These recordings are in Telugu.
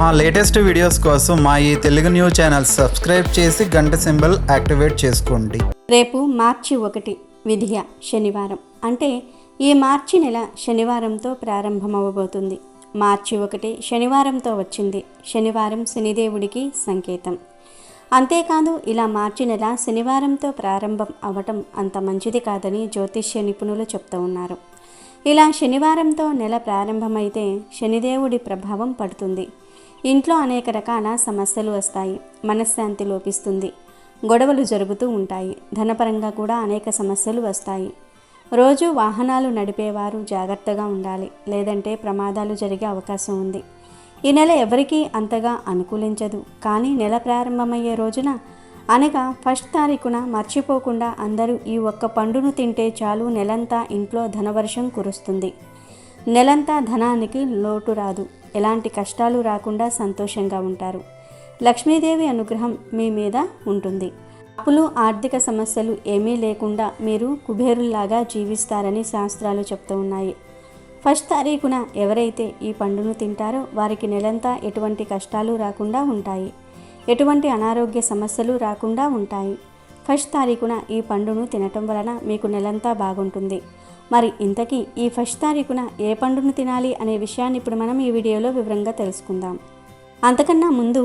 మా లేటెస్ట్ వీడియోస్ కోసం మా ఈ తెలుగు న్యూస్ ఛానల్ సబ్స్క్రైబ్ చేసి గంట సింబల్ యాక్టివేట్ చేసుకోండి. రేపు మార్చి 1 విధియ శనివారం, అంటే ఈ మార్చి నెల శనివారంతో ప్రారంభమవబోతుంది. మార్చి 1 శనివారంతో వచ్చింది. శనివారం శనిదేవుడికి సంకేతం. అంతేకాదు, ఇలా మార్చి నెల శనివారంతో ప్రారంభం అవ్వటం అంత మంచిది కాదని జ్యోతిష్య నిపుణులు చెప్తూ ఉన్నారు. ఇలా శనివారంతో నెల ప్రారంభమైతే శనిదేవుడి ప్రభావం పడుతుంది. ఇంట్లో అనేక రకాల సమస్యలు వస్తాయి, మనశ్శాంతి లోపిస్తుంది, గొడవలు జరుగుతూ ఉంటాయి. ధనపరంగా కూడా అనేక సమస్యలు వస్తాయి. రోజు వాహనాలు నడిపేవారు జాగ్రత్తగా ఉండాలి, లేదంటే ప్రమాదాలు జరిగే అవకాశం ఉంది. ఈ నెల ఎవరికీ అంతగా అనుకూలించదు. కానీ నెల ప్రారంభమయ్యే రోజున, అనగా 1 తారీఖున మర్చిపోకుండా అందరూ ఈ ఒక్క పండును తింటే చాలు, నెలంతా ఇంట్లో ధనవర్షం కురుస్తుంది. నెలంతా ధనానికి లోటు రాదు, ఎలాంటి కష్టాలు రాకుండా సంతోషంగా ఉంటారు. లక్ష్మీదేవి అనుగ్రహం మీ మీద ఉంటుంది. అప్పులు, ఆర్థిక సమస్యలు ఏమీ లేకుండా మీరు కుబేరుల్లాగా జీవిస్తారని శాస్త్రాలు చెప్తూ ఉన్నాయి. 1 తారీఖున ఎవరైతే ఈ పండును తింటారో వారికి నెలంతా ఎటువంటి కష్టాలు రాకుండా ఉంటాయి, ఎటువంటి అనారోగ్య సమస్యలు రాకుండా ఉంటాయి. 1 తారీఖున ఈ పండును తినటం వలన మీకు నెలంతా బాగుంటుంది. మరి ఇంతకీ ఈ 1 తారీఖున ఏ పండును తినాలి అనే విషయాన్ని ఇప్పుడు మనం ఈ వీడియోలో వివరంగా తెలుసుకుందాం. అంతకన్నా ముందు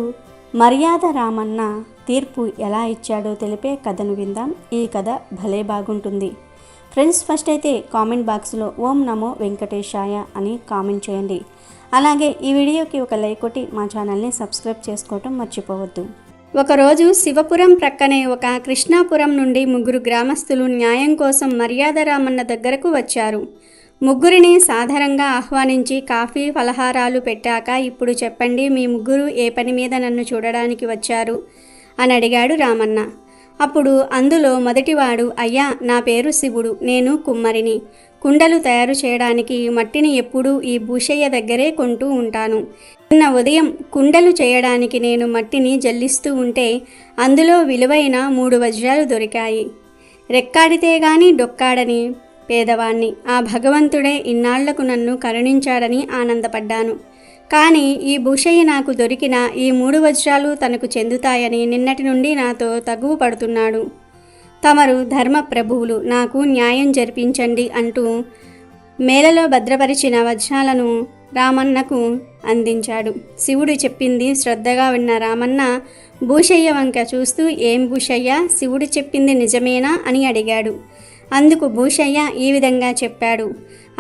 మర్యాద రామన్న తీర్పు ఎలా ఇచ్చాడో తెలిపే కథను విందాం. ఈ కథ భలే బాగుంటుంది. ఫ్రెండ్స్, ఫస్ట్ అయితే కామెంట్ బాక్స్లో ఓం నమో వెంకటేశాయ అని కామెంట్ చేయండి. అలాగే ఈ వీడియోకి ఒక లైక్ కొట్టి మా ఛానల్ని సబ్స్క్రైబ్ చేసుకోవటం మర్చిపోవద్దు. ఒకరోజు శివపురం ప్రక్కనే ఒక కృష్ణాపురం నుండి 3 గ్రామస్తులు న్యాయం కోసం మర్యాద రామన్న దగ్గరకు వచ్చారు. ముగ్గురిని సాధారణంగా ఆహ్వానించి కాఫీ, ఫలహారాలు పెట్టాక, ఇప్పుడు చెప్పండి, మీ ముగ్గురు ఏ పని మీద నన్ను చూడడానికి వచ్చారు అని అడిగాడు రామన్న. అప్పుడు అందులో మొదటివాడు, అయ్యా, నా పేరు శివుడు, నేను కుమ్మరిని. కుండలు తయారు చేయడానికి మట్టిని ఎప్పుడూ ఈ భూషయ్య దగ్గరే కొంటూ ఉంటాను. నిన్న ఉదయం కుండలు చేయడానికి నేను మట్టిని జల్లిస్తూ ఉంటే అందులో విలువైన 3 వజ్రాలు దొరికాయి. రెక్కాడితే గాని డొక్కాడని పేదవాణ్ణి. ఆ భగవంతుడే ఇన్నాళ్లకు నన్ను కరుణించాడని ఆనందపడ్డాను. కానీ ఈ భూషయ్య నాకు దొరికిన ఈ 3 వజ్రాలు తనకు చెందుతాయని నిన్నటి నుండి నాతో తగువు పడుతున్నాడు. తమరు ధర్మ ప్రభువులు, నాకు న్యాయం జరిపించండి అంటూ మేలలో భద్రపరిచిన వజ్రాలను రామన్నకు అందించాడు. శివుడు చెప్పింది శ్రద్ధగా విన్న రామన్న భూషయ్య వంక చూస్తూ, ఏం భూషయ్య, శివుడు చెప్పింది నిజమేనా అని అడిగాడు. అందుకు భూషయ్య ఈ విధంగా చెప్పాడు.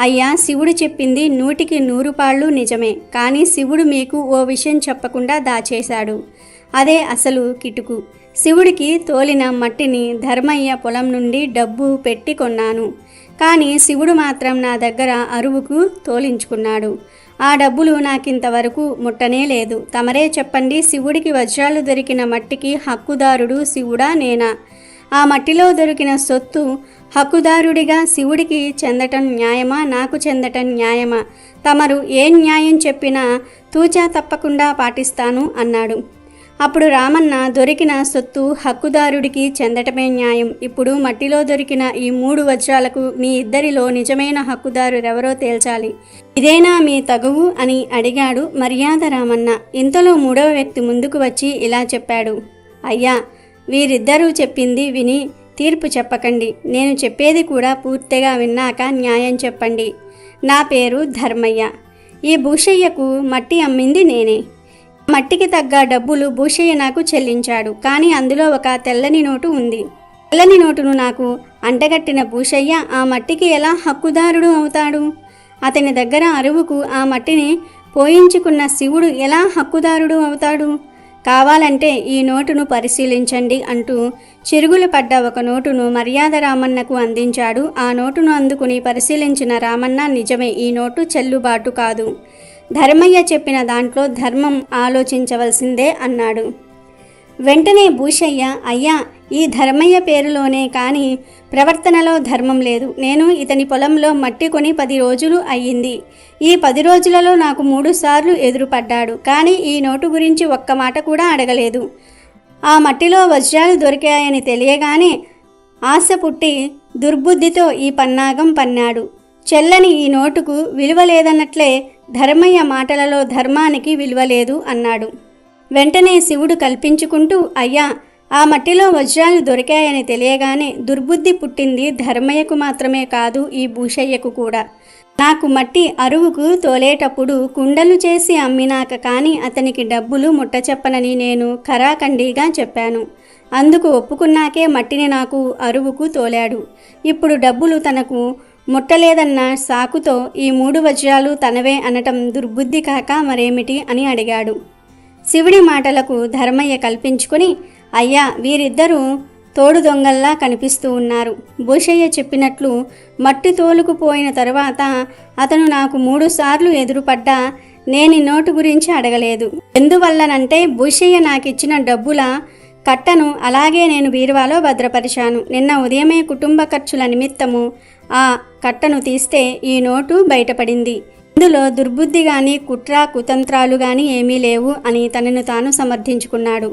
అయ్యా, శివుడు చెప్పింది 100కి 100 పాళ్ళు నిజమే. కానీ శివుడు మీకు ఓ విషయం చెప్పకుండా దాచేశాడు. అదే అసలు కిటుకు. శివుడికి తోలిన మట్టిని ధర్మయ్య పొలం నుండి డబ్బు పెట్టి కొన్నాను. కానీ శివుడు మాత్రం నా దగ్గర అరువుకు తోలించుకున్నాడు. ఆ డబ్బులు నాకింతవరకు ముట్టనే లేదు. తమరే చెప్పండి, శివుడికి వజ్రాలు దొరికిన మట్టికి హక్కుదారుడు శివుడా, నేనా? ఆ మట్టిలో దొరికిన సొత్తు హక్కుదారుడిగా శివుడికి చెందటం న్యాయమా, నాకు చెందటం న్యాయమా? తమరు ఏ న్యాయం చెప్పినా తూచా తప్పకుండా పాటిస్తాను అన్నాడు. అప్పుడు రామన్న, దొరికిన సొత్తు హక్కుదారుడికి చెందటమే న్యాయం. ఇప్పుడు మట్టిలో దొరికిన ఈ 3 వజ్రాలకు మీ ఇద్దరిలో నిజమైన హక్కుదారురెవరో తేల్చాలి. ఇదేనా మీ తగువు అని అడిగాడు మర్యాద రామన్న. ఇంతలో 3వ వ్యక్తి ముందుకు వచ్చి ఇలా చెప్పాడు. అయ్యా, వీరిద్దరూ చెప్పింది విని తీర్పు చెప్పకండి. నేను చెప్పేది కూడా పూర్తిగా విన్నాక న్యాయం చెప్పండి. నా పేరు ధర్మయ్య. ఈ భూషయ్యకు మట్టి అమ్మింది నేనే. మట్టికి తగ్గ డబ్బులు భూషయ్య నాకు చెల్లించాడు. కానీ అందులో ఒక తెల్లని నోటు ఉంది. తెల్లని నోటును నాకు అంటగట్టిన భూషయ్య ఆ మట్టికి ఎలా హక్కుదారుడు అవుతాడు? అతని దగ్గర అరువుకు ఆ మట్టిని పోయించుకున్న శివుడు ఎలా హక్కుదారుడు అవుతాడు? కావాలంటే ఈ నోటును పరిశీలించండి అంటూ చిరుగులు పడ్డ ఒక నోటును మర్యాద రామన్నకు అందించాడు. ఆ నోటును అందుకుని పరిశీలించిన రామన్న, నిజమే, ఈ నోటు చెల్లుబాటు కాదు. ధర్మయ్య చెప్పిన దాంట్లో ధర్మం ఆలోచించవలసిందే అన్నాడు. వెంటనే భూషయ్య, అయ్యా, ఈ ధర్మయ్య పేరులోనే కానీ ప్రవర్తనలో ధర్మం లేదు. నేను ఇతని పొలంలో మట్టి కొని 10 రోజులు అయ్యింది. ఈ 10 రోజులలో నాకు 3 సార్లు ఎదురుపడ్డాడు. కానీ ఈ నోటు గురించి ఒక్క మాట కూడా అడగలేదు. ఆ మట్టిలో వజ్రాలు దొరికాయని తెలియగానే ఆశ పుట్టి దుర్బుద్ధితో ఈ పన్నాగం పన్నాడు. చెల్లని ఈ నోటుకు విలువ లేదన్నట్లే ధర్మయ్య మాటలలో ధర్మానికి విలువ లేదు అన్నాడు. వెంటనే శివుడు కల్పించుకుంటూ, అయ్యా, ఆ మట్టిలో వజ్రాలు దొరికాయని తెలియగానే దుర్బుద్ధి పుట్టింది ధర్మయ్యకు మాత్రమే కాదు, ఈ భూషయ్యకు కూడా. నాకు మట్టి అరువుకు తోలేటప్పుడు కుండలు చేసి అమ్మినాక కానీ అతనికి డబ్బులు ముట్టచెప్పనని నేను ఖరాఖండిగా చెప్పాను. అందుకు ఒప్పుకున్నాకే మట్టిని నాకు అరువుకు తోలాడు. ఇప్పుడు డబ్బులు తనకు ముట్టలేదన్న సాకుతో ఈ 3 వజ్రాలు తనవే అనటం దుర్బుద్ధి కాక మరేమిటి అని అడిగాడు. శివుడి మాటలకు ధర్మయ్య కల్పించుకుని, అయ్యా, వీరిద్దరూ తోడు దొంగల్లా కనిపిస్తూ ఉన్నారు. భూషయ్య చెప్పినట్లు మట్టి తోలుకుపోయిన తరువాత అతను నాకు 3 సార్లు ఎదురుపడ్డా నేను నోటు గురించి అడగలేదు. ఎందువల్లనంటే భూషయ్య నాకిచ్చిన డబ్బుల కట్టను అలాగే నేను బీరువాలో భద్రపరిచాను. నిన్న ఉదయమే కుటుంబ ఖర్చుల నిమిత్తము ఆ కట్టను తీస్తే ఈ నోటు బయటపడింది. ఇందులో దుర్బుద్ధి గాని కుట్ర కుతంత్రాలు గాని ఏమీ లేవు అని తనను తాను సమర్థించుకున్నాడు.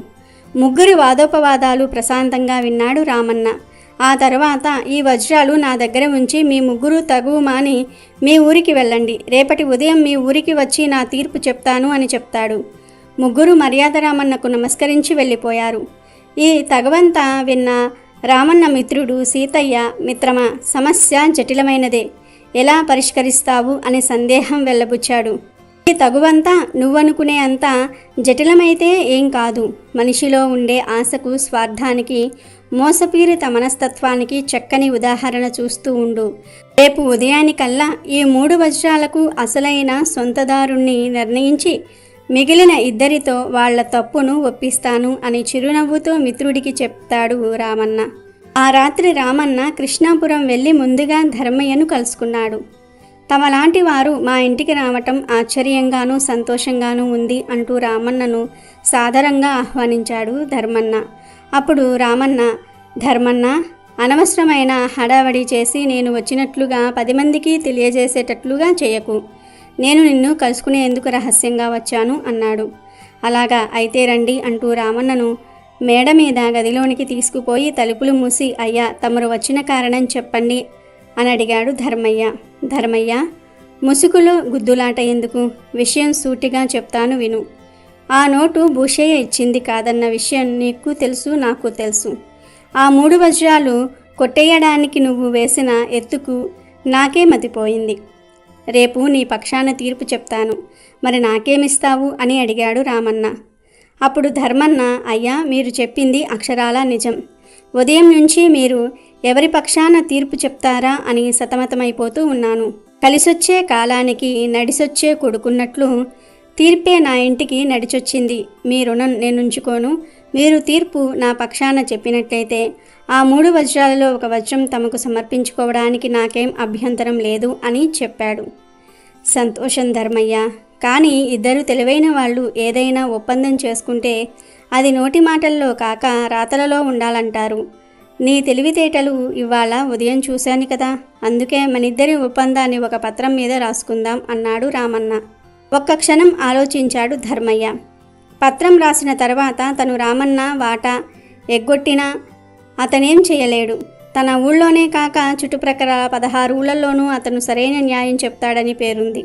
ముగ్గురి వాదోపవాదాలు ప్రశాంతంగా విన్నాడు రామన్న. ఆ తర్వాత, ఈ వజ్రాలు నా దగ్గర ఉంచి మీ ముగ్గురు తగువు మాని మీ ఊరికి వెళ్ళండి. రేపటి ఉదయం మీ ఊరికి వచ్చి నా తీర్పు చెప్తాను అని చెప్తాడు. ముగ్గురు మర్యాద రామన్నకు నమస్కరించి వెళ్ళిపోయారు. ఈ తగవంతా విన్న రామన్న మిత్రుడు సీతయ్య, మిత్రమా, సమస్య జటిలమైనదే, ఎలా పరిష్కరిస్తావు అని సందేహం వెళ్ళబుచ్చాడు. ఈ తగువంతా నువ్వనుకునే అంత జటిలమైతే ఏం కాదు. మనిషిలో ఉండే ఆశకు, స్వార్థానికి, మోసపీరిత మనస్తత్వానికి చక్కని ఉదాహరణ చూస్తూ ఉండు. రేపు ఉదయానికల్లా ఈ 3 వజ్రాలకు అసలైన సొంతదారుణ్ణి నిర్ణయించి మిగిలిన 2 వాళ్ల తప్పును ఒప్పిస్తాను అని చిరునవ్వుతో మిత్రుడికి చెప్తాడు రామన్న. ఆ రాత్రి రామన్న కృష్ణాపురం వెళ్ళి ముందుగా ధర్మయ్యను కలుసుకున్నాడు. తమలాంటి వారు మా ఇంటికి రావటం ఆశ్చర్యంగానూ సంతోషంగానూ ఉంది అంటూ రామన్నను సాదరంగా ఆహ్వానించాడు ధర్మన్న. అప్పుడు రామన్న, ధర్మన్న, అనవసరమైన హడావడి చేసి నేను వచ్చినట్లుగా 10 మందికి తెలియజేసేటట్లుగా చేయకు. నేను నిన్ను కలుసుకునేందుకు రహస్యంగా వచ్చాను అన్నాడు. అలాగా, అయితే రండి అంటూ రామన్నను మేడ మీద గదిలోనికి తీసుకుపోయి తలుపులు మూసి, అయ్యా, తమరు వచ్చిన కారణం చెప్పండి అని అడిగాడు ధర్మయ్య. ధర్మయ్య, ముసుగులో గుద్దులాట ఎందుకు? విషయం సూటిగా చెప్తాను విను. ఆ నోటు భూషయ్య ఇచ్చింది కాదన్న విషయం నీకు తెలుసు, నాకు తెలుసు. ఆ 3 వజ్రాలు కొట్టేయడానికి నువ్వు వేసిన ఎత్తుకు నాకే మతిపోయింది. రేపు నీ పక్షాన తీర్పు చెప్తాను. మరి నాకేమిస్తావు అని అడిగాడు రామన్న. అప్పుడు ధర్మన్న, అయ్యా, మీరు చెప్పింది అక్షరాలా నిజం. ఉదయం నుంచి మీరు ఎవరి పక్షాన తీర్పు చెప్తారా అని సతమతమైపోతూ ఉన్నాను. కలిసొచ్చే కాలానికి నడిసొచ్చే కొడుకున్నట్లు తీర్పే నా ఇంటికి నడిచొచ్చింది. మీ రుణం నేనుంచుకోను. మీరు తీర్పు నా పక్షాన చెప్పినట్లయితే ఆ 3 వజ్రాలలో 1 వజ్రం తమకు సమర్పించుకోవడానికి నాకేం అభ్యంతరం లేదు అని చెప్పాడు. సంతోషం ధర్మయ్య, కానీ 2 తెలివైన వాళ్ళు ఏదైనా ఒప్పందం చేసుకుంటే అది నోటి మాటల్లో కాక రాతలలో ఉండాలంటారు. నీ తెలివితేటలు ఇవాళ ఉదయం చూశాను కదా, అందుకే మనిద్దరి ఒప్పందాన్ని 1 పత్రం మీద రాసుకుందాం అన్నాడు రామన్న. ఒక్క క్షణం ఆలోచించాడు ధర్మయ్య. పత్రం రాసిన తర్వాత తను రామన్న వాటా ఎగ్గొట్టినా అతనేం చేయలేడు. తన ఊళ్ళోనే కాక చుట్టుప్రక్కల 16 ఊళ్ళల్లోనూ అతను సరైన న్యాయం చెప్తాడని పేరుంది.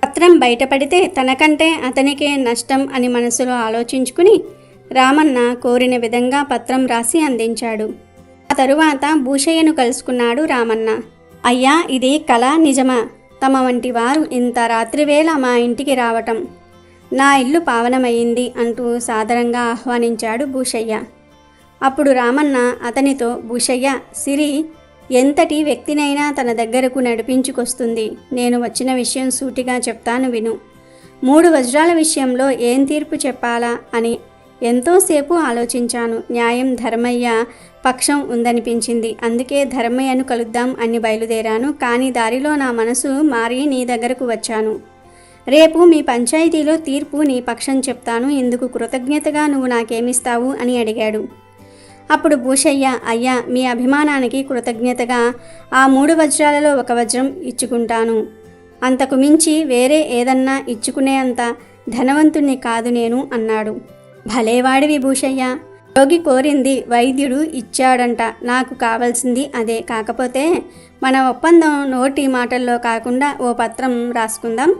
పత్రం బయటపడితే తనకంటే అతనికే నష్టం అని మనసులో ఆలోచించుకుని రామన్న కోరిన విధంగా పత్రం రాసి అందించాడు. ఆ తరువాత భూషయ్యను కలుసుకున్నాడు రామన్న. అయ్యా, ఇది కళ నిజమా? తమ వంటి వారు ఇంత రాత్రివేళ మా ఇంటికి రావటం నా ఇల్లు పావనమయ్యింది అంటూ సాదరంగా ఆహ్వానించాడు భూషయ్య. అప్పుడు రామన్న అతనితో, భూషయ్య, సిరి ఎంతటి వ్యక్తినైనా తన దగ్గరకు నడిపించుకొస్తుంది. నేను వచ్చిన విషయం సూటిగా చెప్తాను విను. 3 వజ్రాల విషయంలో ఏం తీర్పు చెప్పాలా అని ఎంతోసేపు ఆలోచించాను. న్యాయం ధర్మయ్య పక్షం ఉందనిపించింది. అందుకే ధర్మయ్యను కలుద్దాం అని బయలుదేరాను. కానీ దారిలో నా మనసు మారి నీ దగ్గరకు వచ్చాను. రేపు మీ పంచాయతీలో తీర్పు నీ పక్షం చెప్తాను. ఇందుకు కృతజ్ఞతగా నువ్వు నాకేమిస్తావు అని అడిగాడు. అప్పుడు భూషయ్య, అయ్యా, మీ అభిమానానికి కృతజ్ఞతగా ఆ 3 వజ్రాలలో 1 వజ్రం ఇచ్చుకుంటాను. అంతకు మించి వేరే ఏదన్నా ఇచ్చుకునే అంత ధనవంతుణ్ణి కాదు నేను అన్నాడు. భలేవాడివి భూషయ్య, రోగి కోరింది వైద్యుడు ఇచ్చాడంట. నాకు కావాల్సింది అదే. కాకపోతే మన ఒప్పందం నోటి మాటల్లో కాకుండా ఓ పత్రం రాసుకుందాం.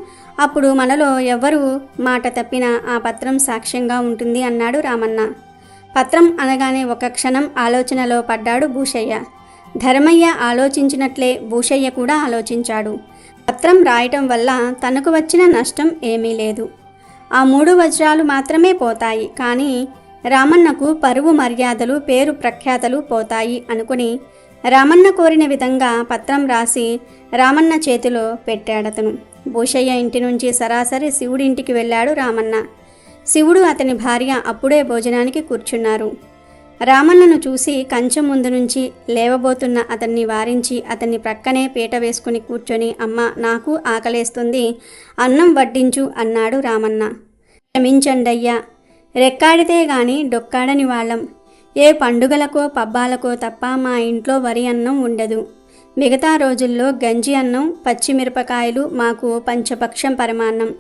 అప్పుడు మనలో ఎవరు మాట తప్పినా ఆ పత్రం సాక్ష్యంగా ఉంటుంది అన్నాడు రామన్న. పత్రం అనగానే ఒక క్షణం ఆలోచనలో పడ్డాడు భూషయ్య. ధర్మయ్య ఆలోచించినట్లే భూషయ్య కూడా ఆలోచించాడు. పత్రం రాయటం వల్ల తనకు వచ్చిన నష్టం ఏమీ లేదు. ఆ 3 వజ్రాలు మాత్రమే పోతాయి, కానీ రామన్నకు పరువు మర్యాదలు పేరు ప్రఖ్యాతలు పోతాయి అనుకుని రామన్న కోరిన విధంగా పత్రం రాసి రామన్న చేతిలో పెట్టాడతను. భూషయ్య ఇంటి నుంచి సరాసరి శివుడింటికి వెళ్ళాడు రామన్న. శివుడు అతని భార్య అప్పుడే భోజనానికి కూర్చున్నారు. రామన్నను చూసి కంచెం ముందు నుంచి లేవబోతున్న అతన్ని వారించి అతన్ని ప్రక్కనే పీట వేసుకుని కూర్చొని, అమ్మ, నాకు ఆకలేస్తుంది, అన్నం వడ్డించు అన్నాడు రామన్న. క్షమించండయ్యా, రెక్కాడితే గాని డొక్కాడని వాళ్ళం. ఏ పండుగలకో పబ్బాలకో తప్ప మా ఇంట్లో వరి అన్నం ఉండదు. మిగతా రోజుల్లో గంజి అన్నం, పచ్చిమిరపకాయలు మాకు పంచపక్షం పరమాన్నం.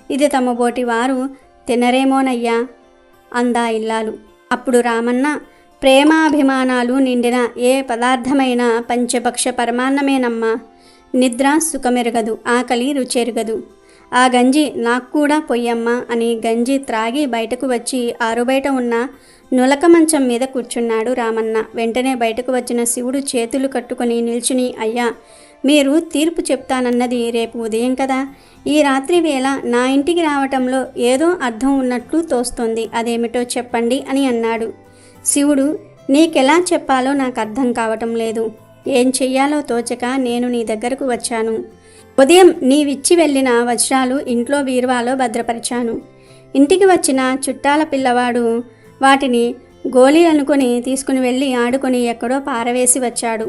ఇది తమ బోటి వారు తినరేమోనయ్యా అందా ఇల్లాలు. అప్పుడు రామన్న, ప్రేమాభిమానాలు నిండిన ఏ పదార్థమైనా పంచపక్ష పరమాన్నమేనమ్మా. నిద్ర సుఖమెరగదు, ఆకలి రుచెరగదు. ఆ గంజి నాకు కూడా పొయ్యమ్మా అని గంజి త్రాగి బయటకు వచ్చి ఆరుబయట ఉన్న నులక మంచం మీద కూర్చున్నాడు రామన్న. వెంటనే బయటకు వచ్చిన శివుడు చేతులు కట్టుకొని నిల్చుని, అయ్యా, మీరు తీర్పు చెప్తానన్నది రేపు ఉదయం కదా. ఈ రాత్రి వేళ నా ఇంటికి రావటంలో ఏదో అర్థం ఉన్నట్లు తోస్తోంది, అదేమిటో చెప్పండి అని అన్నాడు. శివుడు, నీకెలా చెప్పాలో నాకు అర్థం కావటం లేదు. ఏం చెయ్యాలో తోచక నేను నీ దగ్గరకు వచ్చాను. ఉదయం నీవిచ్చి వెళ్ళిన వజ్రాలు ఇంట్లో బీరువాలో భద్రపరిచాను. ఇంటికి వచ్చిన చుట్టాల పిల్లవాడు వాటిని గోళీ అనుకుని తీసుకుని వెళ్ళి ఆడుకొని ఎక్కడో పారవేసి వచ్చాడు.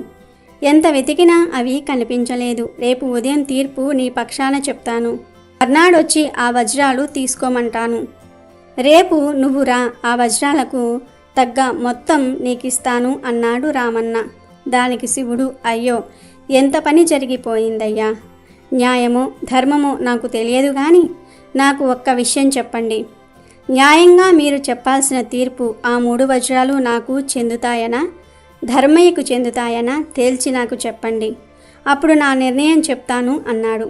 ఎంత వెతికినా అవి కనిపించలేదు. రేపు ఉదయం తీర్పు నీ పక్షాన చెప్తాను. మర్నాడొచ్చి ఆ వజ్రాలు తీసుకోమంటాను. రేపు నువ్వు రా, ఆ వజ్రాలకు తగ్గ మొత్తం నీకిస్తాను అన్నాడు రామన్న. దానికి శివుడు, అయ్యో, ఎంత పని జరిగిపోయిందయ్యా. న్యాయమో ధర్మమో నాకు తెలియదు, కానీ నాకు ఒక్క విషయం చెప్పండి. న్యాయంగా మీరు చెప్పాల్సిన తీర్పు ఆ 3 వజ్రాలు నాకు చెందుతాయనా, ధర్మయ్యకు చెందుతాయనా తేల్చి నాకు చెప్పండి. అప్పుడు నా నిర్ణయం చెప్తాను అన్నాడు.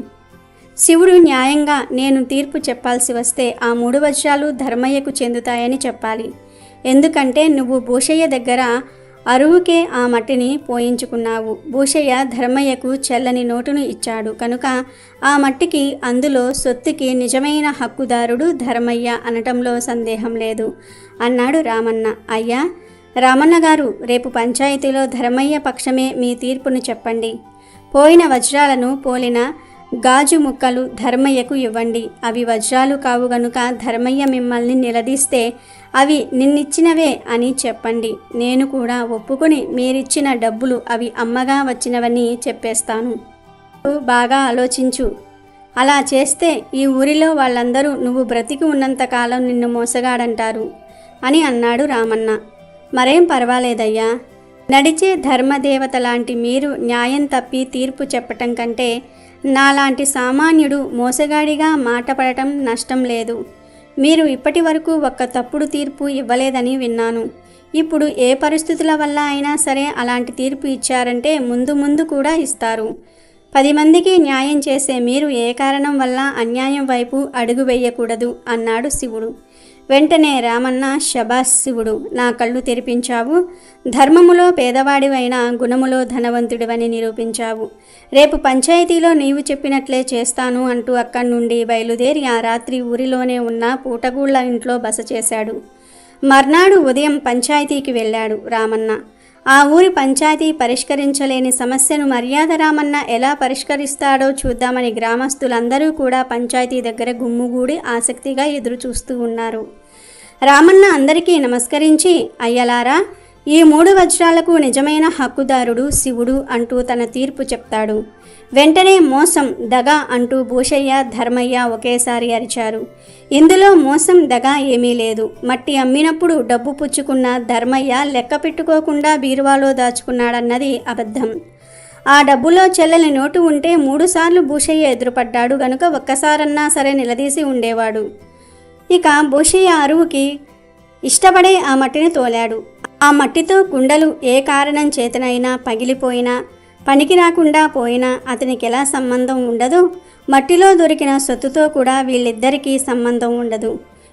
శివుడు న్యాయంగా నేను తీర్పు చెప్పాల్సి వస్తే ఆ 3 వజ్రాలు ధర్మయ్యకు చెందుతాయని చెప్పాలి. ఎందుకంటే నువ్వు భూషయ్య దగ్గర అరువుకే ఆ మట్టిని పోయించుకున్నావు. భూషయ్య ధర్మయ్యకు చెల్లని నోటును ఇచ్చాడు కనుక ఆ మట్టికి, అందులో సొత్తుకి నిజమైన హక్కుదారుడు ధర్మయ్య అనటంలో సందేహం లేదు అన్నాడు రామన్న. అయ్యా రామన్న గారు, రేపు పంచాయతీలో ధర్మయ్య పక్షమే మీ తీర్పును చెప్పండి. పోయిన వజ్రాలను పోలిన గాజు ముక్కలు ధర్మయ్యకు ఇవ్వండి. అవి వజ్రాలు కావు గనుక ధర్మయ్య మిమ్మల్ని నిలదీస్తే అవి నిన్నిచ్చినవే అని చెప్పండి. నేను కూడా ఒప్పుకొని మీరిచ్చిన డబ్బులు అవి అమ్మగా వచ్చినవని చెప్పేస్తాను. బాగా ఆలోచించు. అలా చేస్తే ఈ ఊరిలో వాళ్ళందరూ నువ్వు బ్రతికి ఉన్నంతకాలం నిన్ను మోసగాడంటారు అని అన్నాడు రామన్న. మరేం పర్వాలేదయ్యా. నడిచే ధర్మదేవత లాంటి మీరు న్యాయం తప్పి తీర్పు చెప్పటం కంటే నాలాంటి సామాన్యుడు మోసగాడిగా మాట పడటం నష్టం లేదు. మీరు ఇప్పటి వరకు ఒక్క తప్పుడు తీర్పు ఇవ్వలేదని విన్నాను. ఇప్పుడు ఏ పరిస్థితుల వల్ల అయినా సరే అలాంటి తీర్పు ఇచ్చారంటే ముందు ముందు కూడా ఇస్తారు. 10 మందికి న్యాయం చేసే మీరు ఏ కారణం వల్ల అన్యాయం వైపు అడుగు వేయకూడదు అన్నాడు శివుడు. వెంటనే రామన్న, శబాస్ శివుడు, నా కళ్ళు తెరిపించావు. ధర్మములో పేదవాడివైన గుణములో ధనవంతుడివని నిరూపించావు. రేపు పంచాయతీలో నీవు చెప్పినట్లే చేస్తాను అంటూ అక్కడి నుండి బయలుదేరి ఆ రాత్రి ఊరిలోనే ఉన్న పూటగూళ్ళ ఇంట్లో బస చేశాడు. మర్నాడు ఉదయం పంచాయతీకి వెళ్ళాడు రామన్న. ఆ ఊరి పంచాయతీ పరిష్కరించలేని సమస్యను మర్యాద రామన్న ఎలా పరిష్కరిస్తాడో చూద్దామని గ్రామస్తులందరూ కూడా పంచాయతీ దగ్గర గుమ్ముగూడి ఆసక్తిగా ఎదురు చూస్తూ ఉన్నారు. రామన్న అందరికీ నమస్కరించి, అయ్యలారా, ఈ 3 వజ్రాలకు నిజమైన హక్కుదారుడు శివుడు అంటూ తన తీర్పు చెప్తాడు. వెంటనే మోసం, దగ అంటూ భూషయ్య, ధర్మయ్య ఒకేసారి అరిచారు. ఇందులో మోసం, దగ ఏమీ లేదు. మట్టి అమ్మినప్పుడు డబ్బు పుచ్చుకున్న ధర్మయ్య లెక్క పెట్టుకోకుండా బీరువాలో దాచుకున్నాడన్నది అబద్ధం. ఆ డబ్బులో చెల్లని నోటు ఉంటే 3 సార్లు భూషయ్య ఎదురుపడ్డాడు గనుక ఒక్కసారన్నా సరే నిలదీసి ఉండేవాడు. ఇక భూషయ్య అరువుకి ఇష్టపడే ఆ మట్టిని తోలాడు. ఆ మట్టితో కుండలు ఏ కారణం చేతనైనా పగిలిపోయినా పనికి రాకుండా పోయినా అతనికి ఎలా సంబంధం ఉండదు, మట్టిలో దొరికిన సొత్తుతో కూడా వీళ్ళిద్దరికీ సంబంధం ఉండదు.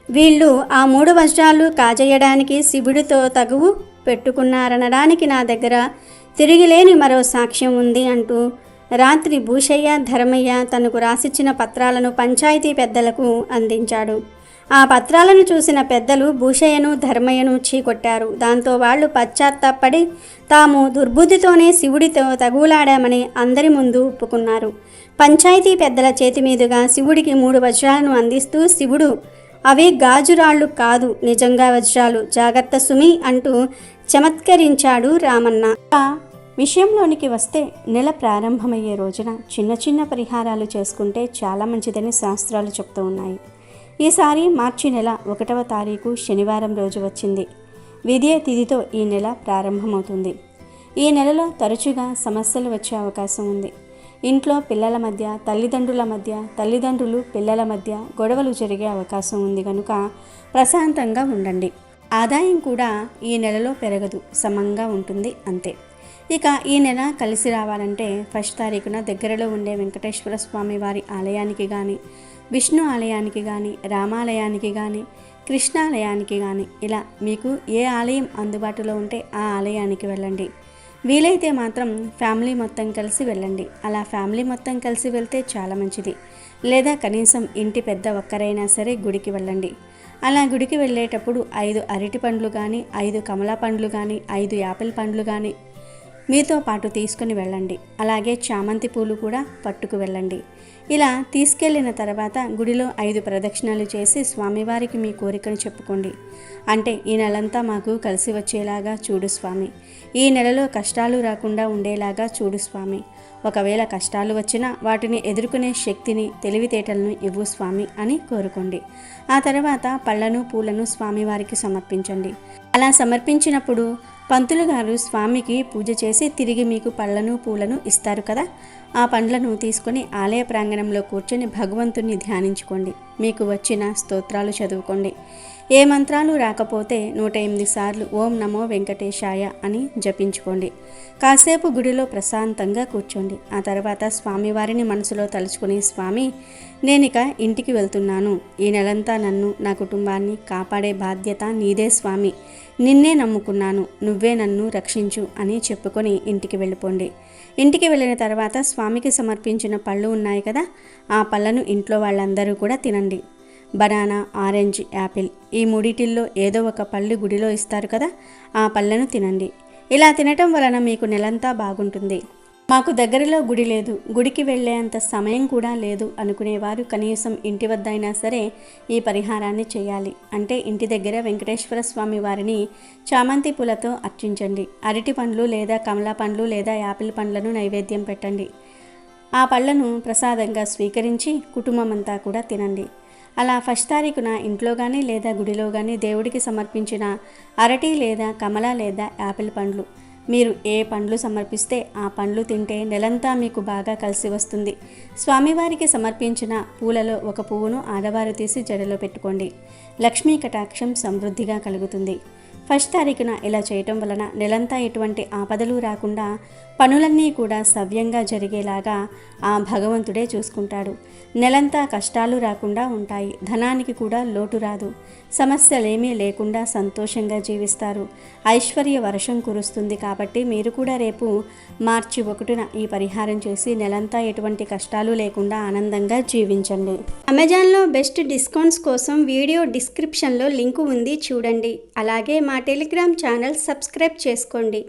వీళ్ళు ఆ 3 వజ్రాలు కాజేయడానికి శివుడితో తగువు పెట్టుకున్నారనడానికి నా దగ్గర తిరిగిలేని మరో సాక్ష్యం ఉంది అంటూ రాత్రి భూషయ్య ధర్మయ్య తనకు రాసిచ్చిన పత్రాలను పంచాయతీ పెద్దలకు అందించాడు. ఆ పత్రాలను చూసిన పెద్దలు భూషయ్యను ధర్మయ్యను చీకొట్టారు. దాంతో వాళ్ళు పశ్చాత్తాపడి తాము దుర్బుద్ధితోనే శివుడితో తగులాడామని అందరి ముందు ఒప్పుకున్నారు. పంచాయతీ పెద్దల చేతి మీదుగా శివుడికి 3 వజ్రాలను అందిస్తూ శివుడు, అవి గాజురాళ్ళు కాదు, నిజంగా వజ్రాలు, జాగ్రత్త సుమి అంటూ చమత్కరించాడు రామన్న. ఆ విషయంలోనికి వస్తే నెల ప్రారంభమయ్యే రోజున చిన్న చిన్న పరిహారాలు చేసుకుంటే చాలా మంచిదని శాస్త్రాలు చెప్తూ ఉన్నాయి. ఈసారి మార్చి నెల 1వ తారీఖు శనివారం రోజు వచ్చింది. విద్య తిథితో ఈ నెల ప్రారంభమవుతుంది. ఈ నెలలో తరచుగా సమస్యలు వచ్చే అవకాశం ఉంది. ఇంట్లో పిల్లల మధ్య, తల్లిదండ్రుల మధ్య, తల్లిదండ్రులు పిల్లల మధ్య గొడవలు జరిగే అవకాశం ఉంది కనుక ప్రశాంతంగా ఉండండి. ఆదాయం కూడా ఈ నెలలో పెరగదు, సమంగా ఉంటుంది అంతే. ఇక ఈ నెల కలిసి రావాలంటే 1వ తారీఖున దగ్గరలో ఉండే వెంకటేశ్వర స్వామి వారి ఆలయానికి కానీ, విష్ణు ఆలయానికి కానీ, రామాలయానికి కానీ, కృష్ణాలయానికి కానీ, ఇలా మీకు ఏ ఆలయం అందుబాటులో ఉంటే ఆ ఆలయానికి వెళ్ళండి. వీలైతే మాత్రం ఫ్యామిలీ మొత్తం కలిసి వెళ్ళండి. అలా ఫ్యామిలీ మొత్తం కలిసి వెళ్తే చాలా మంచిది. లేదా కనీసం ఇంటి పెద్ద ఒక్కరైనా సరే గుడికి వెళ్ళండి. అలా గుడికి వెళ్ళేటప్పుడు 5 అరటి పండ్లు కానీ, 5 కమలా పండ్లు కానీ, 5 యాపిల్ పండ్లు కానీ మీతో పాటు తీసుకుని వెళ్ళండి. అలాగే చామంతి పూలు కూడా పట్టుకు వెళ్ళండి. ఇలా తీసుకెళ్ళిన తర్వాత గుడిలో 5 ప్రదక్షిణాలు చేసి స్వామివారికి మీ కోరికను చెప్పుకోండి. అంటే ఈ నెలంతా మాకు కలిసి వచ్చేలాగా చూడు స్వామి, ఈ నెలలో కష్టాలు రాకుండా ఉండేలాగా చూడు స్వామి, ఒకవేళ కష్టాలు వచ్చినా వాటిని ఎదుర్కొనే శక్తిని, తెలివితేటలను ఇవ్వు స్వామి అని కోరుకోండి. ఆ తర్వాత పళ్ళను పూలను స్వామివారికి సమర్పించండి. అలా సమర్పించినప్పుడు పంతులు గారు స్వామికి పూజ చేసి తిరిగి మీకు పళ్ళను పూలను ఇస్తారు కదా, ఆ పండ్లను తీసుకొని ఆలయ ప్రాంగణంలో కూర్చొని భగవంతుని ధ్యానించుకోండి. మీకు వచ్చిన స్తోత్రాలు చదువుకోండి. ఏ మంత్రాలు రాకపోతే 108 సార్లు ఓం నమో వెంకటేశాయ అని జపించుకోండి. కాసేపు గుడిలో ప్రశాంతంగా కూర్చోండి. ఆ తర్వాత స్వామివారిని మనసులో తలుచుకుని, స్వామి నేనిక ఇంటికి వెళ్తున్నాను. ఈ నెలంతా నన్ను, నా కుటుంబాన్ని కాపాడే బాధ్యత నీదే స్వామి, నిన్నే నమ్ముకున్నాను, నువ్వే నన్ను రక్షించు అని చెప్పుకొని ఇంటికి వెళ్ళిపోండి. ఇంటికి వెళ్ళిన తర్వాత స్వామికి సమర్పించిన పళ్ళు ఉన్నాయి కదా, ఆ పళ్ళను ఇంట్లో వాళ్ళందరూ కూడా తినండి. బనానా, ఆరెంజ్, యాపిల్ ఈ 3టిల్లో ఏదో ఒక పళ్ళు గుడిలో ఇస్తారు కదా, ఆ పళ్ళను తినండి. ఇలా తినటం వలన మీకు నెలంతా బాగుంటుంది. మాకు దగ్గరలో గుడి లేదు, గుడికి వెళ్ళేంత సమయం కూడా లేదు అనుకునేవారు కనీసం ఇంటి వద్ద అయినా సరే ఈ పరిహారాన్ని చేయాలి. అంటే ఇంటి దగ్గర వెంకటేశ్వర స్వామి వారిని చామంతి పూలతో అర్చించండి. అరటి పండ్లు లేదా కమలా పండ్లు లేదా యాపిల్ పండ్లను నైవేద్యం పెట్టండి. ఆ పళ్ళను ప్రసాదంగా స్వీకరించి కుటుంబం అంతా కూడా తినండి. అలా 1వ తారీఖున ఇంట్లో కానీ లేదా గుడిలో కానీ దేవుడికి సమర్పించిన అరటి లేదా కమల లేదా యాపిల్ పండ్లు, మీరు ఏ పండ్లు సమర్పిస్తే ఆ పండ్లు తింటే నెలంతా మీకు బాగా కలిసి వస్తుంది. స్వామివారికి సమర్పించిన పూలలో ఒక పువ్వును ఆడవారు తీసి జడలో పెట్టుకోండి. లక్ష్మీ కటాక్షం సమృద్ధిగా కలుగుతుంది. 1వ తారీఖున ఇలా చేయటం వలన నెలంతా ఎటువంటి ఆపదలు రాకుండా పనులన్నీ కూడా సవ్యంగా జరిగేలాగా ఆ భగవంతుడే చూసుకుంటాడు. నెలంతా కష్టాలు రాకుండా ఉంటాయి. ధనానికి కూడా లోటు రాదు. సమస్యలేమీ లేకుండా సంతోషంగా జీవిస్తారు. ఐశ్వర్య వర్షం కురుస్తుంది. కాబట్టి మీరు కూడా రేపు మార్చి 1న ఈ పరిహారం చేసి నెలంతా ఎటువంటి కష్టాలు లేకుండా ఆనందంగా జీవించండి. అమెజాన్లో బెస్ట్ డిస్కౌంట్స్ కోసం వీడియో డిస్క్రిప్షన్లో లింకు ఉంది, చూడండి. అలాగే మా టెలిగ్రామ్ ఛానల్ సబ్స్క్రైబ్ చేసుకోండి.